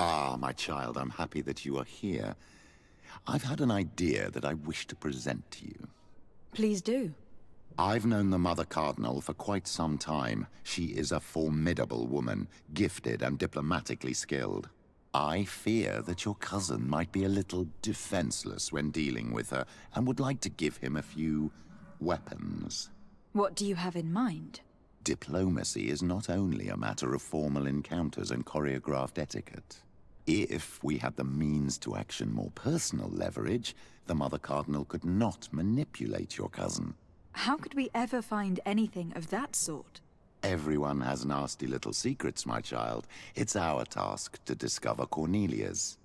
Ah, my child, I'm happy that you are here. I've had an idea that I wish to present to you. Please do. I've known the Mother Cardinal for quite some time. She is a formidable woman, gifted and diplomatically skilled. I fear that your cousin might be a little defenseless when dealing with her, and would like to give him a few weapons. What do you have in mind? Diplomacy is not only a matter of formal encounters and choreographed etiquette. If we had the means to action more personal leverage, the Mother Cardinal could not manipulate your cousin. How could we ever find anything of that sort? Everyone has nasty little secrets, my child. It's our task to discover Cornelia's.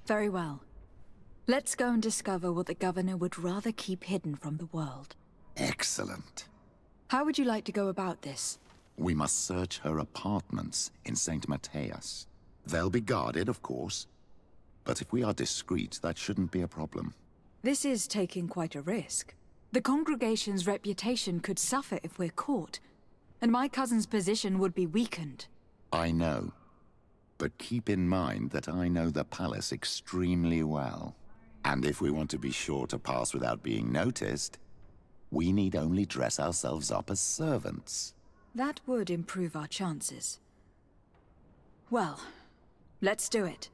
Very well. Let's go and discover what the governor would rather keep hidden from the world. Excellent. How would you like to go about this? We must search her apartments in St. Matthias. They'll be guarded, of course. But if we are discreet, that shouldn't be a problem. This is taking quite a risk. The congregation's reputation could suffer if we're caught, and my cousin's position would be weakened. I know. But keep in mind that I know the palace extremely well. And if we want to be sure to pass without being noticed, we need only dress ourselves up as servants. That would improve our chances. Well, let's do it.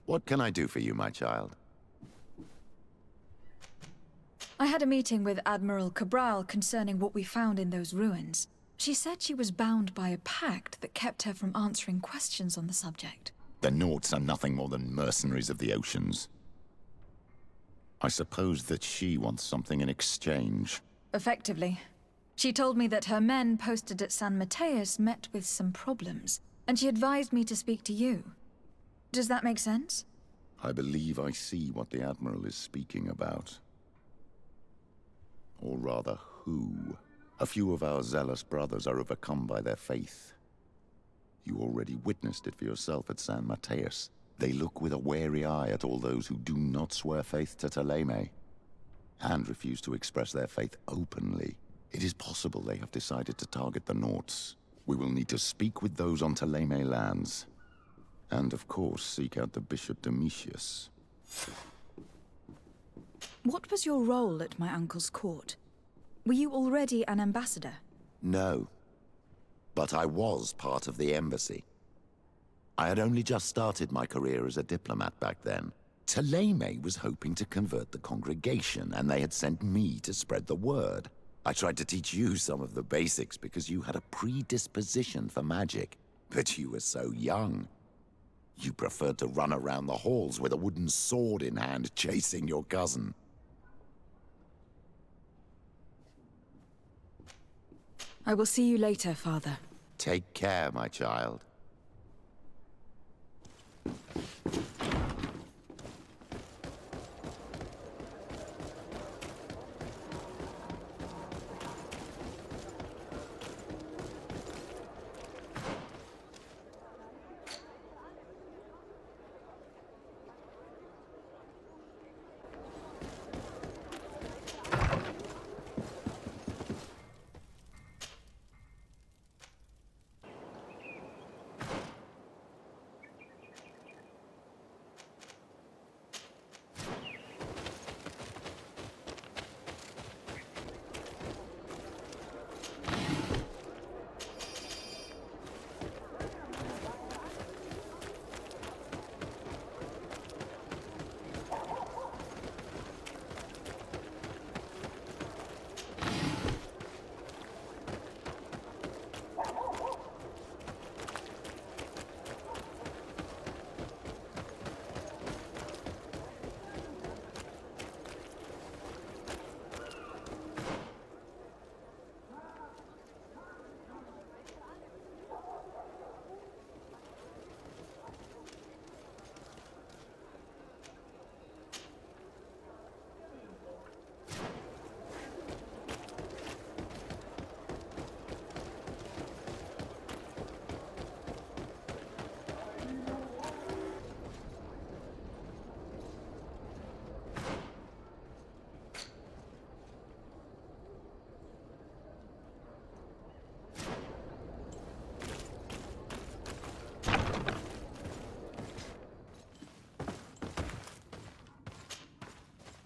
What can I do for you, my child? I had a meeting with Admiral Cabral concerning what we found in those ruins. She said she was bound by a pact that kept her from answering questions on the subject. The Nauts are nothing more than mercenaries of the oceans. I suppose that she wants something in exchange. Effectively. She told me that her men posted at San Mateus met with some problems, and she advised me to speak to you. Does that make sense? I believe I see what the Admiral is speaking about. Or rather, who. A few of our zealous brothers are overcome by their faith. You already witnessed it for yourself at San Mateus. They look with a wary eye at all those who do not swear faith to Thélème, and refuse to express their faith openly. It is possible they have decided to target the Nauts. We will need to speak with those on Thélème lands. And of course, seek out the Bishop Domitius. What was your role at my uncle's court? Were you already an ambassador? No. But I was part of the embassy. I had only just started my career as a diplomat back then. Thélème was hoping to convert the congregation, and they had sent me to spread the word. I tried to teach you some of the basics because you had a predisposition for magic, but you were so young. You preferred to run around the halls with a wooden sword in hand, chasing your cousin. I will see you later, Father. Take care, my child.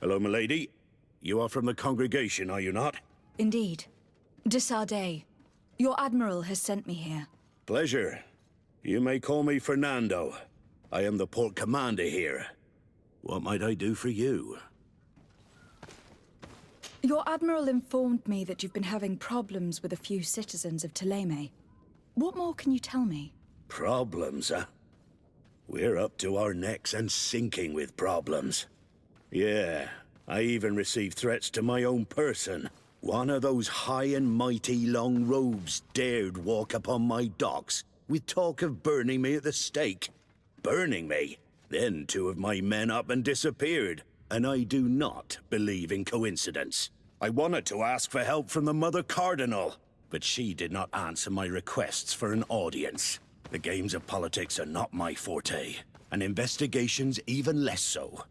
Hello, milady. You are from the congregation, are you not? Indeed. De Sardet. Your admiral has sent me here. Pleasure. You may call me Fernando. I am the port commander here. What might I do for you? Your admiral informed me that you've been having problems with a few citizens of Thélème. What more can you tell me? Problems, huh? We're up to our necks and sinking with problems. Yeah, I even received threats to my own person. One of those high and mighty long robes dared walk upon my docks with talk of burning me at the stake. Burning me? Then two of my men up and disappeared, and I do not believe in coincidence. I wanted to ask for help from the Mother Cardinal, but she did not answer my requests for an audience. The games of politics are not my forte, and investigations even less so.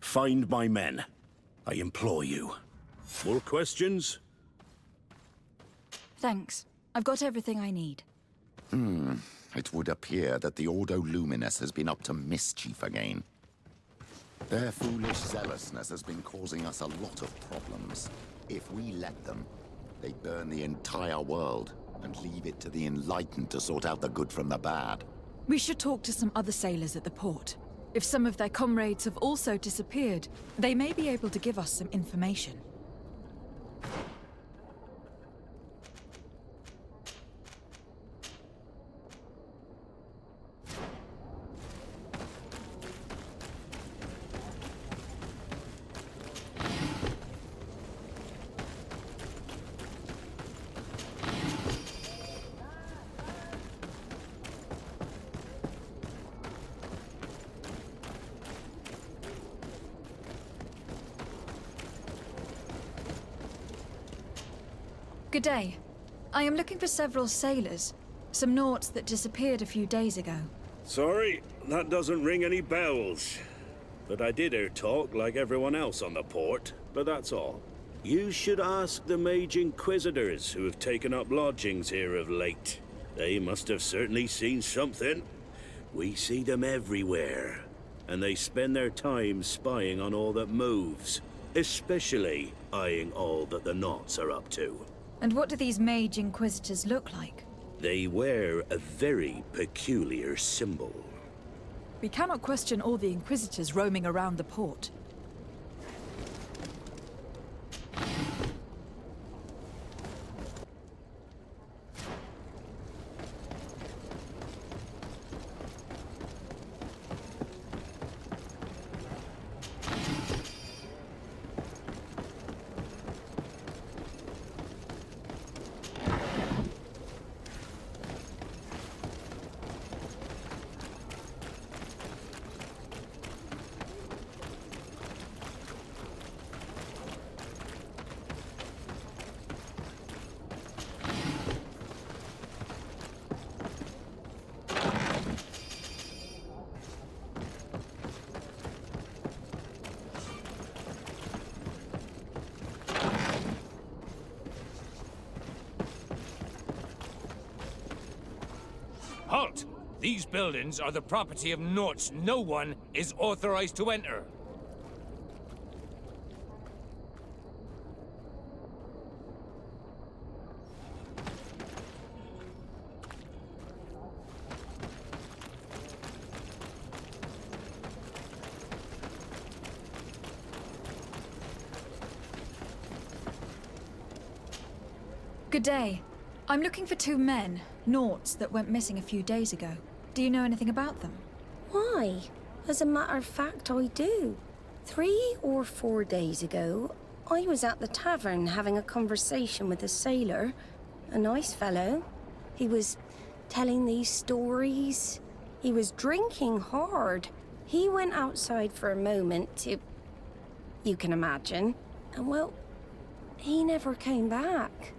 Find my men. I implore you. More questions? Thanks. I've got everything I need. It would appear that the Ordo Luminis has been up to mischief again. Their foolish zealousness has been causing us a lot of problems. If we let them, they burn the entire world and leave it to the enlightened to sort out the good from the bad. We should talk to some other sailors at the port. If some of their comrades have also disappeared, they may be able to give us some information. Good day. I am looking for several sailors. Some Nauts that disappeared a few days ago. Sorry, that doesn't ring any bells. But I did hear talk like everyone else on the port, but that's all. You should ask the Mage Inquisitors who have taken up lodgings here of late. They must have certainly seen something. We see them everywhere, and they spend their time spying on all that moves, especially eyeing all that the Nauts are up to. And what do these Mage Inquisitors look like? They wear a very peculiar symbol. We cannot question all the Inquisitors roaming around the port. Halt! These buildings are the property of Nauts no one is authorized to enter. Good day. I'm looking for two men, Nauts, that went missing a few days ago. Do you know anything about them? Why? As a matter of fact, I do. 3 or 4 days ago, I was at the tavern having a conversation with a sailor. A nice fellow. He was telling these stories. He was drinking hard. He went outside for a moment to... you can imagine. And well, he never came back.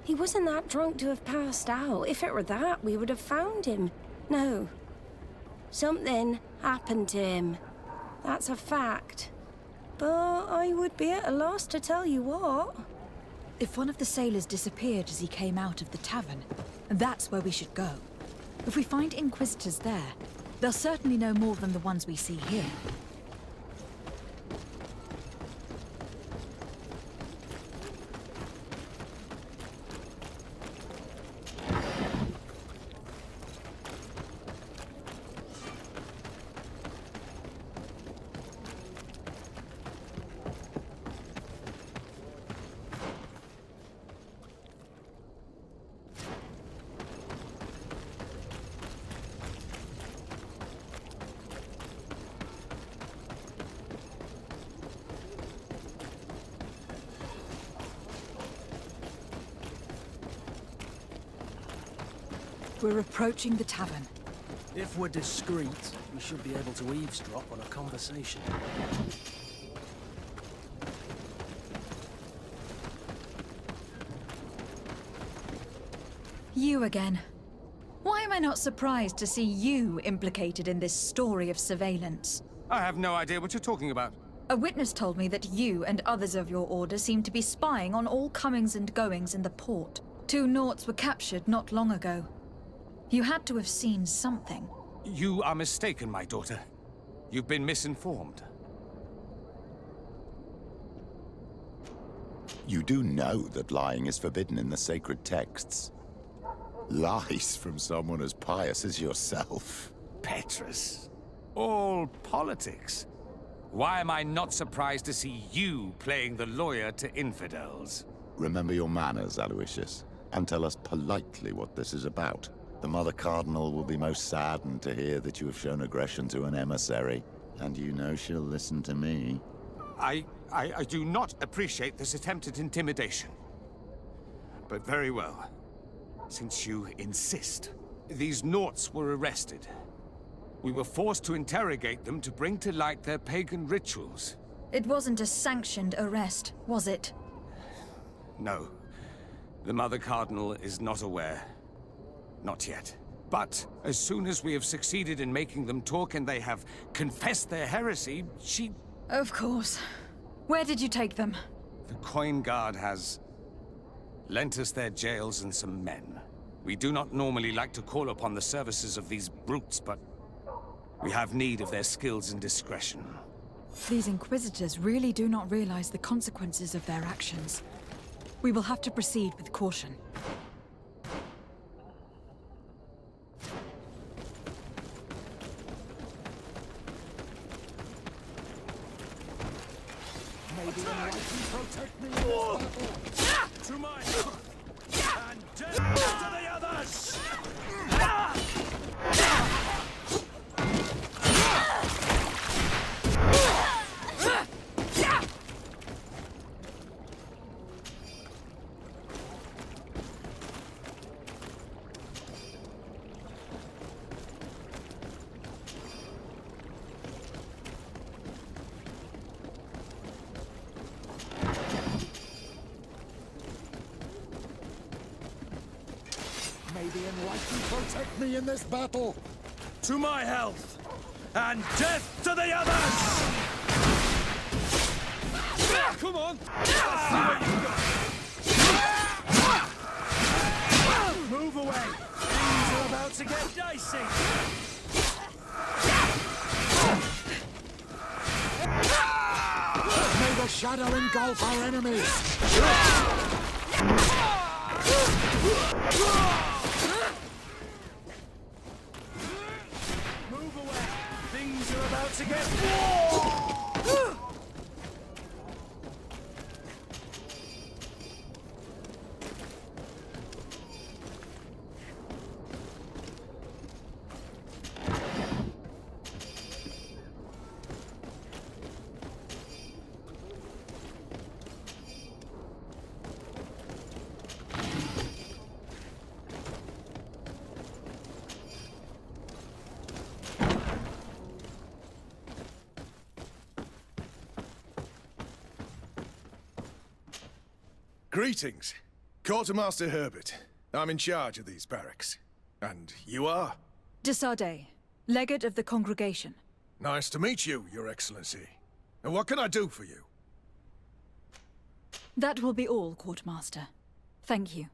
He wasn't that drunk to have passed out. If it were that, we would have found him. No. Something happened to him. That's a fact. But I would be at a loss to tell you what. If one of the sailors disappeared as he came out of the tavern, that's where we should go. If we find Inquisitors there, they'll certainly know more than the ones we see here. We're approaching the tavern. If we're discreet, we should be able to eavesdrop on a conversation. You again. Why am I not surprised to see you implicated in this story of surveillance? I have no idea what you're talking about. A witness told me that you and others of your order seem to be spying on all comings and goings in the port. 2 Nauts were captured not long ago. You had to have seen something. You are mistaken, my daughter. You've been misinformed. You do know that lying is forbidden in the sacred texts. Lies from someone as pious as yourself. Petrus. All politics. Why am I not surprised to see you playing the lawyer to infidels? Remember your manners, Aloysius, and tell us politely what this is about. The Mother Cardinal will be most saddened to hear that you have shown aggression to an emissary, and you know she'll listen to me. I do not appreciate this attempt at intimidation. But very well. Since you insist. These Nauts were arrested. We were forced to interrogate them to bring to light their pagan rituals. It wasn't a sanctioned arrest, was it? No. The Mother Cardinal is not aware. Not yet. But as soon as we have succeeded in making them talk and they have confessed their heresy, she... Of course. Where did you take them? The Coin Guard has lent us their jails and some men. We do not normally like to call upon the services of these brutes, but we have need of their skills and discretion. These Inquisitors really do not realize the consequences of their actions. We will have to proceed with caution. Protect me in this battle. To my and death to the others! May the Enlightened protect me in this battle! To my health and death to the others! Come on! Move away! Things are about to get dicey! May the shadow engulf our enemies! Move away! Things are about to get... Greetings. Quartermaster Herbert. I'm in charge of these barracks. And you are? De Sardet, legate of the congregation. Nice to meet you, Your Excellency. And what can I do for you? That will be all, Quartermaster. Thank you.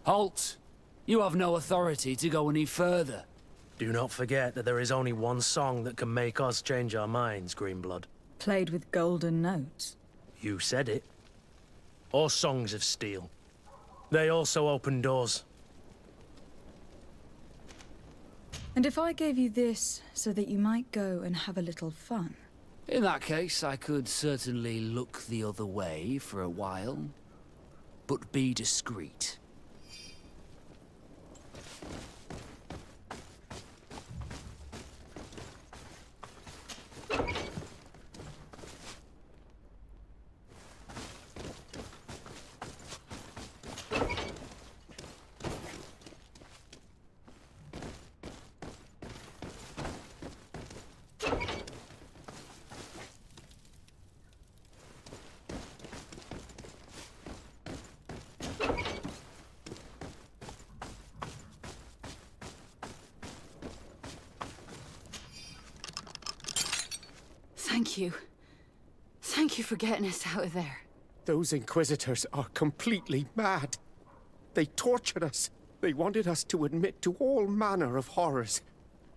Halt! You have no authority to go any further. Do not forget that there is only one song that can make us change our minds, Greenblood. Played with golden notes. You said it. Or songs of steel. They also open doors. And if I gave you this so that you might go and have a little fun? In that case, I could certainly look the other way for a while. But be discreet. Thank you. Thank you for getting us out of there. Those Inquisitors are completely mad. They tortured us. They wanted us to admit to all manner of horrors.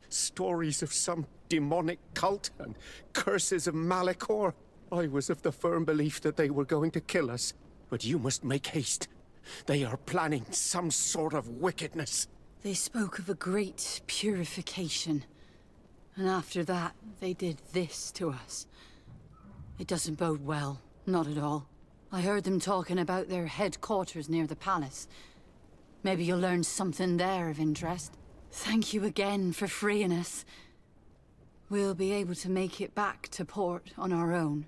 Stories of some demonic cult and curses of malichor. I was of the firm belief that they were going to kill us. But you must make haste. They are planning some sort of wickedness. They spoke of a great purification. And after that, they did this to us. It doesn't bode well. Not at all. I heard them talking about their headquarters near the palace. Maybe you'll learn something there of interest. Thank you again for freeing us. We'll be able to make it back to port on our own.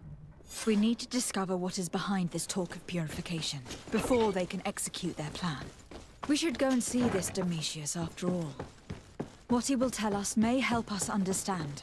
We need to discover what is behind this talk of purification, before they can execute their plan. We should go and see this Domitius after all. What he will tell us may help us understand.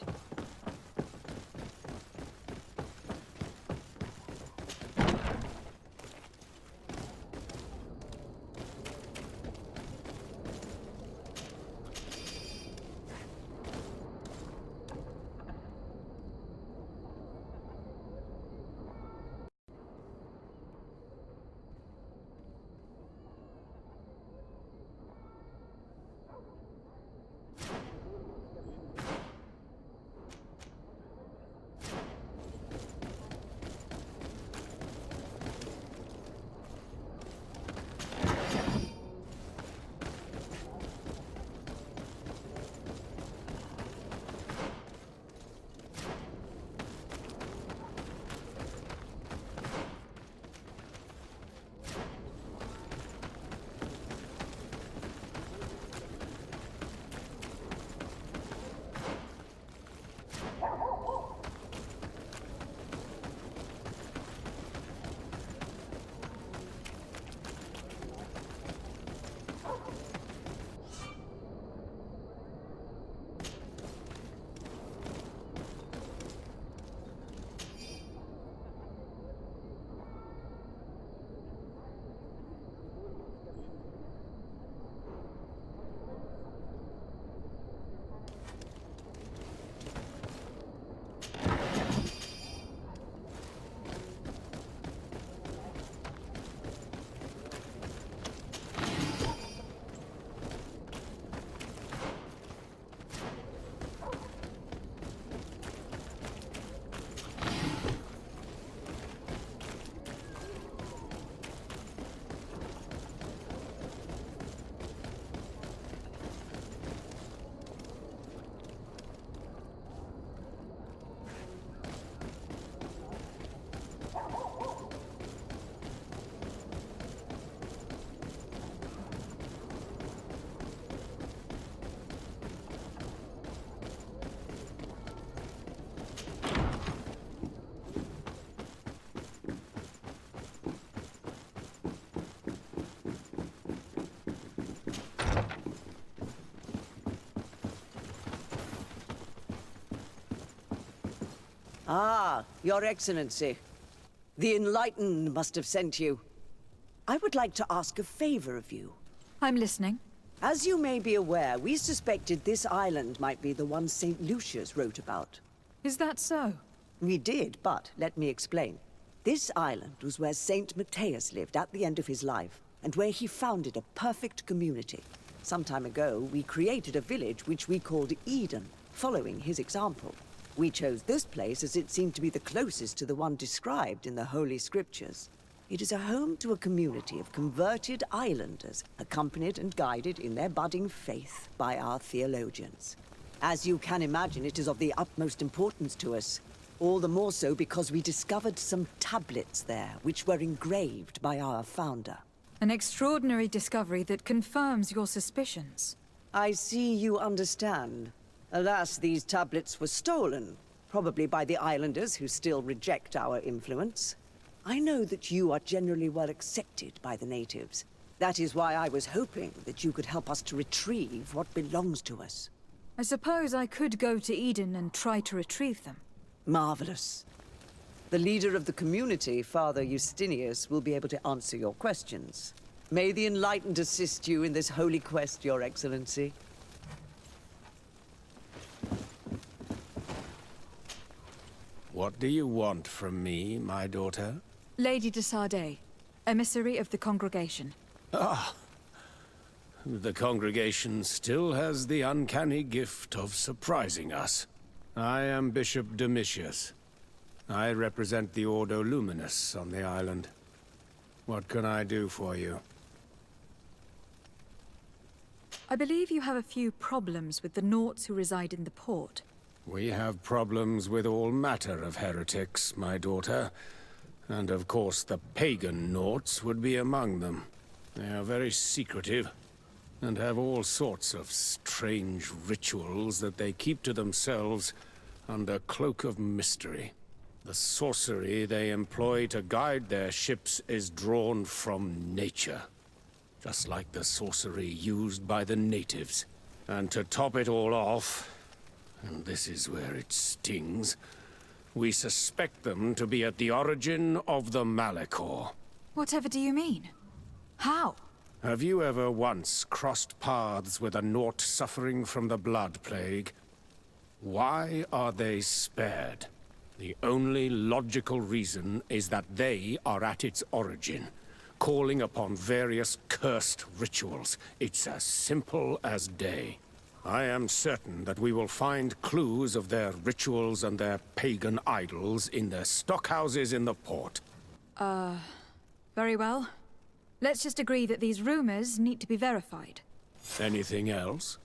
Ah, Your Excellency. The Enlightened must have sent you. I would like to ask a favor of you. I'm listening. As you may be aware, we suspected this island might be the one St. Lucius wrote about. Is that so? We did, but let me explain. This island was where St. Matthias lived at the end of his life, and where he founded a perfect community. Some time ago, we created a village which we called Eden, following his example. We chose this place as it seemed to be the closest to the one described in the Holy Scriptures. It is a home to a community of converted islanders, accompanied and guided in their budding faith by our theologians. As you can imagine, it is of the utmost importance to us. All the more so because we discovered some tablets there, which were engraved by our founder. An extraordinary discovery that confirms your suspicions. I see you understand. Alas, these tablets were stolen, probably by the islanders who still reject our influence. I know that you are generally well accepted by the natives. That is why I was hoping that you could help us to retrieve what belongs to us. I suppose I could go to Eden and try to retrieve them. Marvelous. The leader of the community, Father Justinius, will be able to answer your questions. May the Enlightened assist you in this holy quest, Your Excellency. What do you want from me, my daughter? Lady de Sardet, emissary of the congregation. Ah, the congregation still has the uncanny gift of surprising us. I am Bishop Domitius. I represent the Ordo Luminous on the island. What can I do for you? I believe you have a few problems with the Nauts who reside in the port. We have problems with all matter of heretics, my daughter. And of course the pagan Nauts would be among them. They are very secretive, and have all sorts of strange rituals that they keep to themselves under cloak of mystery. The sorcery they employ to guide their ships is drawn from nature, just like the sorcery used by the natives. And to top it all off, and this is where it stings, we suspect them to be at the origin of the malichor. Whatever do you mean? How? Have you ever once crossed paths with a Naut suffering from the blood plague? Why are they spared? The only logical reason is that they are at its origin, calling upon various cursed rituals. It's as simple as day. I am certain that we will find clues of their rituals and their pagan idols in their stockhouses in the port. Very well. Let's just agree that these rumors need to be verified. Anything else?